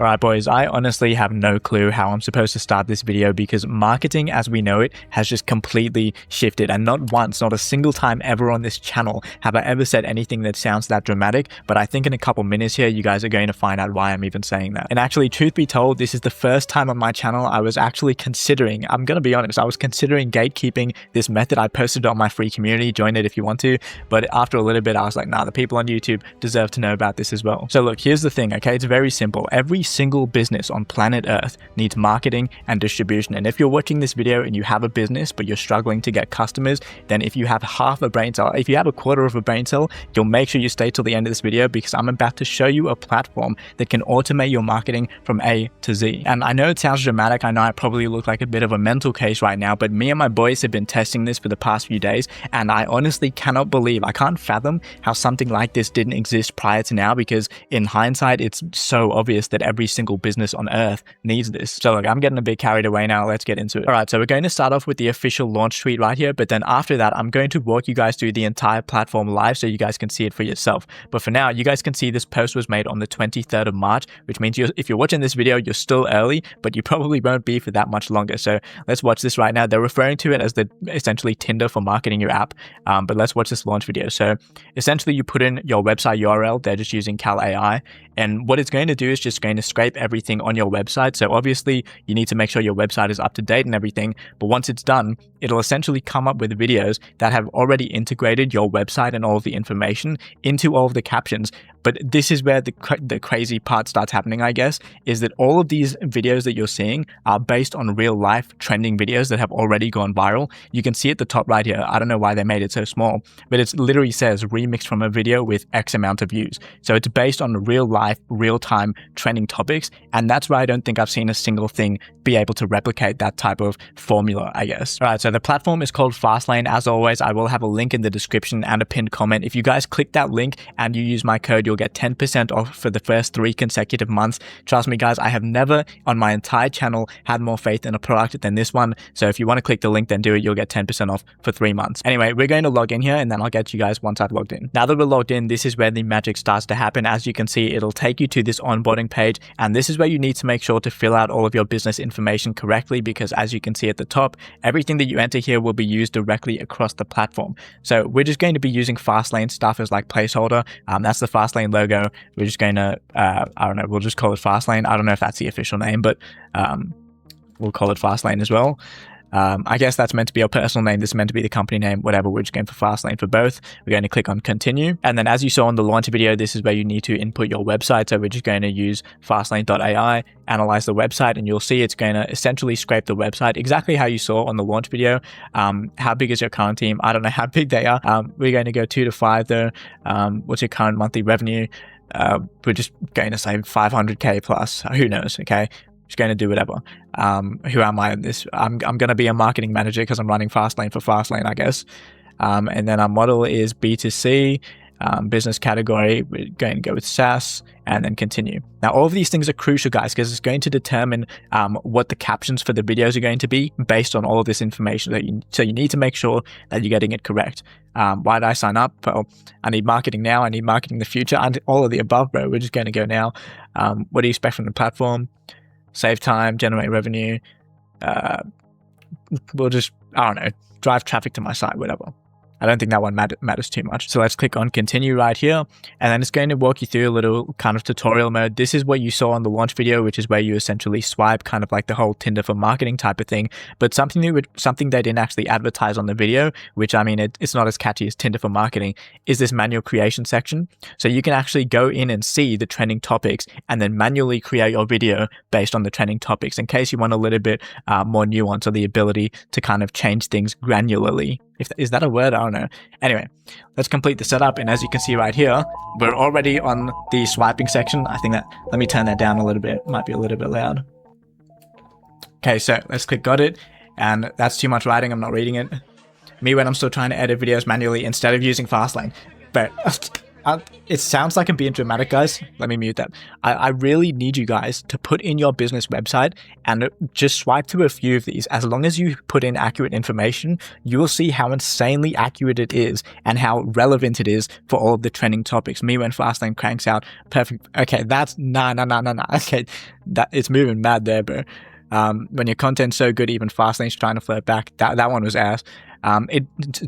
Alright boys, I honestly have no clue how I'm supposed to start this video because marketing as we know it has just completely shifted, and not once, not a single time ever on this channel have I ever said anything that sounds that dramatic, but I think in a couple minutes here you guys are going to find out why I'm even saying that. And actually, truth be told, this is the first time on my channel I was actually considering, I'm gonna be honest, I was considering gatekeeping this method. I posted it on my free community, join it if you want to, but after a little bit I was like, nah, the people on YouTube deserve to know about this as well. So look, here's the thing, okay, it's very simple. Every single business on planet Earth needs marketing and distribution. And if you're watching this video and you have a business but you're struggling to get customers, then if you have half a brain cell, if you have a quarter of a brain cell, you'll make sure you stay till the end of this video because I'm about to show you a platform that can automate your marketing from A to Z. And I know it sounds dramatic, I know I probably look like a bit of a mental case right now, but me and my boys have been testing this for the past few days, and I honestly cannot believe, I can't fathom how something like this didn't exist prior to now, because in hindsight it's so obvious that every single business on earth needs this. So look, I'm getting a bit carried away now, let's get into it. Alright, so we're going to start off with the official launch tweet right here, but then after that I'm going to walk you guys through the entire platform live so you guys can see it for yourself. But for now, you guys can see this post was made on the 23rd of March, which means if you're watching this video, you're still early, but you probably won't be for that much longer. So let's watch this right now. They're referring to it as the essentially Tinder for marketing your app, but let's watch this launch video. So essentially you put in your website URL, they're just using Cal AI, and what it's going to do is just going to scrape everything on your website. So obviously you need to make sure your website is up to date and everything, but once it's done, it'll essentially come up with videos that have already integrated your website and all of the information into all of the captions. But this is where the crazy part starts happening, I guess, is that all of these videos that you're seeing are based on real life trending videos that have already gone viral. You can see at the top right here, I don't know why they made it so small, but it literally says remixed from a video with X amount of views. So it's based on real life, real time trending topics. And that's why I don't think I've seen a single thing be able to replicate that type of formula, I guess. All right, so the platform is called Fastlane. As always, I will have a link in the description and a pinned comment. If you guys click that link and you use my code, you'll get 10% off for the first 3 consecutive months. Trust me guys, I have never on my entire channel had more faith in a product than this one. So if you want to click the link, then do it. You'll get 10% off for 3 months. Anyway, we're going to log in here and then I'll get you guys once I've logged in. Now that we're logged in, this is where the magic starts to happen. As you can see, it'll take you to this onboarding page, and this is where you need to make sure to fill out all of your business information correctly, because as you can see at the top, everything that you enter here will be used directly across the platform. So we're just going to be using Fastlane stuff as like placeholder. That's the Fastlane logo. We're just going to, I don't know, we'll just call it Fastlane. I don't know if that's the official name, but we'll call it Fastlane as well. I guess that's meant to be our personal name. This is meant to be the company name, whatever. We're just going for Fastlane for both. We're going to click on continue. And then as you saw in the launch video, this is where you need to input your website. So we're just going to use fastlane.ai, analyze the website, and you'll see it's going to essentially scrape the website exactly how you saw on the launch video. How big is your current team? I don't know how big they are. We're going to go 2 to 5 though. What's your current monthly revenue? We're just going to say 500k plus. Who knows? Okay. Just going to do whatever. Who am I in this? I'm going to be a marketing manager because I'm running Fastlane for Fastlane, I guess. And then our model is B2C, business category. We're going to go with SaaS and then continue. Now, all of these things are crucial, guys, because it's going to determine what the captions for the videos are going to be based on all of this information. So you need to make sure that you're getting it correct. Why did I sign up? Well, I need marketing now. I need marketing in the future, and all of the above, bro. We're just going to go now. What do you expect from the platform? Save time, generate revenue. We'll just, I don't know, drive traffic to my site, whatever. I don't think that one matters too much. So let's click on continue right here. And then it's going to walk you through a little kind of tutorial mode. This is what you saw on the launch video, which is where you essentially swipe, kind of like the whole Tinder for marketing type of thing. But something they didn't actually advertise on the video, which I mean, it's not as catchy as Tinder for marketing, is this manual creation section. So you can actually go in and see the trending topics and then manually create your video based on the trending topics in case you want a little bit more nuance or the ability to kind of change things granularly. Is that a word? I don't know. Anyway, let's complete the setup. And as you can see right here, we're already on the swiping section. I think that, let me turn that down a little bit. Might be a little bit loud. Okay, so let's click got it. And that's too much writing. I'm not reading it. Me when I'm still trying to edit videos manually instead of using Fastlane. But It sounds like I'm being dramatic, guys. Let me mute that. I really need you guys to put in your business website and just swipe through a few of these. As long as you put in accurate information, you will see how insanely accurate it is and how relevant it is for all of the trending topics. Me when Fastlane cranks out perfect. Okay, that's nah. Okay, it's moving mad there, bro. When your content's so good, even Fastlane's trying to flirt back. That one was ass.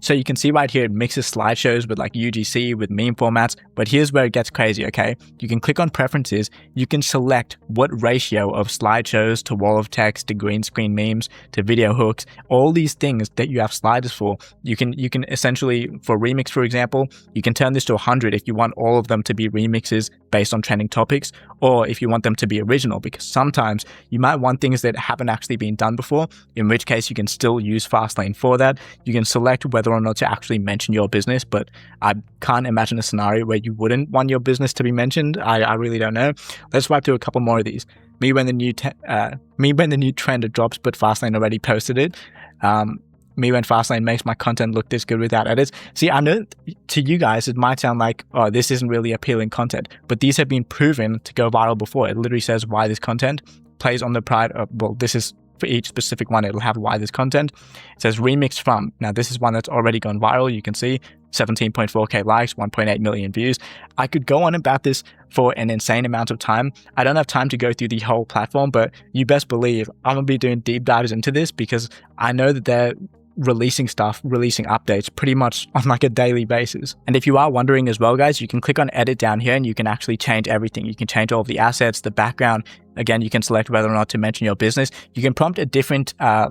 So you can see right here, it mixes slideshows with like UGC, with meme formats, but here's where it gets crazy, okay? You can click on preferences, you can select what ratio of slideshows to wall of text, to green screen memes, to video hooks, all these things that you have sliders for. You can essentially, for remix, for example, you can turn this to 100 if you want all of them to be remixes based on trending topics, or if you want them to be original, because sometimes you might want things that haven't actually been done before, in which case you can still use Fastlane for that. You can select whether or not to actually mention your business, but I can't imagine a scenario where you wouldn't want your business to be mentioned. I really don't know. Let's swipe through a couple more of these. Me when the new trend drops, but Fastlane already posted it. Me when Fastlane makes my content look this good without edits. See, I know to you guys, it might sound like, oh, this isn't really appealing content, but these have been proven to go viral before. It literally says why this content plays on the pride of, well, this is for each specific one, it'll have why this content. It says remix from. Now, this is one that's already gone viral. You can see 17.4k likes, 1.8 million views. I could go on about this for an insane amount of time. I don't have time to go through the whole platform, but you best believe I'm going to be doing deep dives into this because I know that they're releasing updates pretty much on like a daily basis. And if you are wondering as well, guys, you can click on edit down here and you can actually change everything. You can change all of the assets, the background. Again, you can select whether or not to mention your business. You can prompt a different, a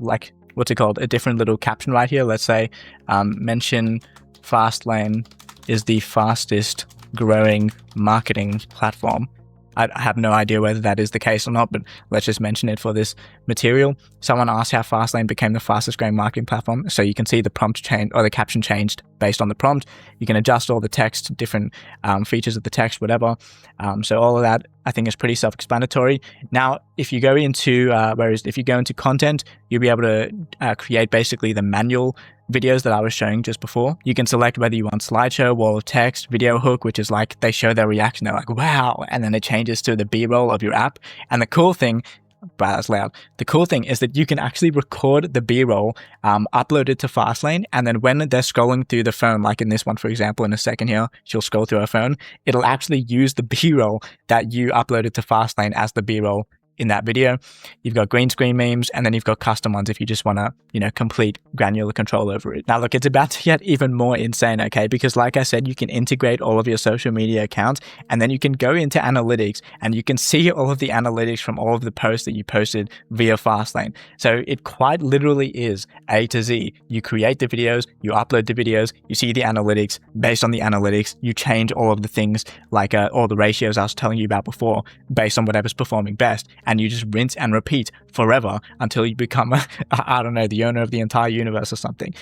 different little caption right here. Let's say, mention Fastlane is the fastest growing marketing platform. I have no idea whether that is the case or not, but let's just mention it for this material. Someone asked how Fastlane became the fastest growing marketing platform. So you can see the prompt change or the caption changed based on the prompt. You can adjust all the text, different features of the text, whatever. So all of that I think is pretty self-explanatory. Now, if you go into content, you'll be able to create basically the manual videos that I was showing just before. You can select whether you want slideshow, wall of text, video hook, which is like they show their reaction. They're like, wow. And then it changes to the B-roll of your app. And the cool thing, wow, that's loud. The cool thing is that you can actually record the B-roll, upload it to Fastlane, and then when they're scrolling through the phone, like in this one, for example, in a second here, she'll scroll through her phone, it'll actually use the B-roll that you uploaded to Fastlane as the B-roll in that video. You've got green screen memes, and then you've got custom ones if you just want to, complete granular control over it. Now, look, it's about to get even more insane, okay? Because like I said, you can integrate all of your social media accounts, and then you can go into analytics, and you can see all of the analytics from all of the posts that you posted via Fastlane. So it quite literally is A to Z. You create the videos, you upload the videos, you see the analytics. Based on the analytics, you change all of the things like all the ratios I was telling you about before based on whatever's performing best. And you just rinse and repeat forever until you become, I don't know, the owner of the entire universe or something.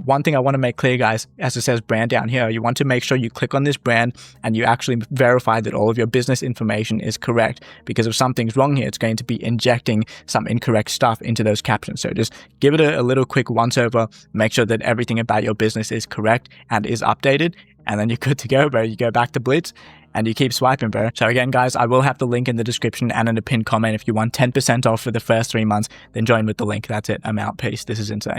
One thing I want to make clear, guys, as it says brand down here, you want to make sure you click on this brand and you actually verify that all of your business information is correct, because if something's wrong here, it's going to be injecting some incorrect stuff into those captions. So just give it a little quick once over, make sure that everything about your business is correct and is updated, and then you're good to go, bro. You go back to Blitz and you keep swiping, bro. So again, guys, I will have the link in the description and in the pinned comment. If you want 10% off for the first 3 months, then join with the link. That's it. I'm out. Peace. This is insane.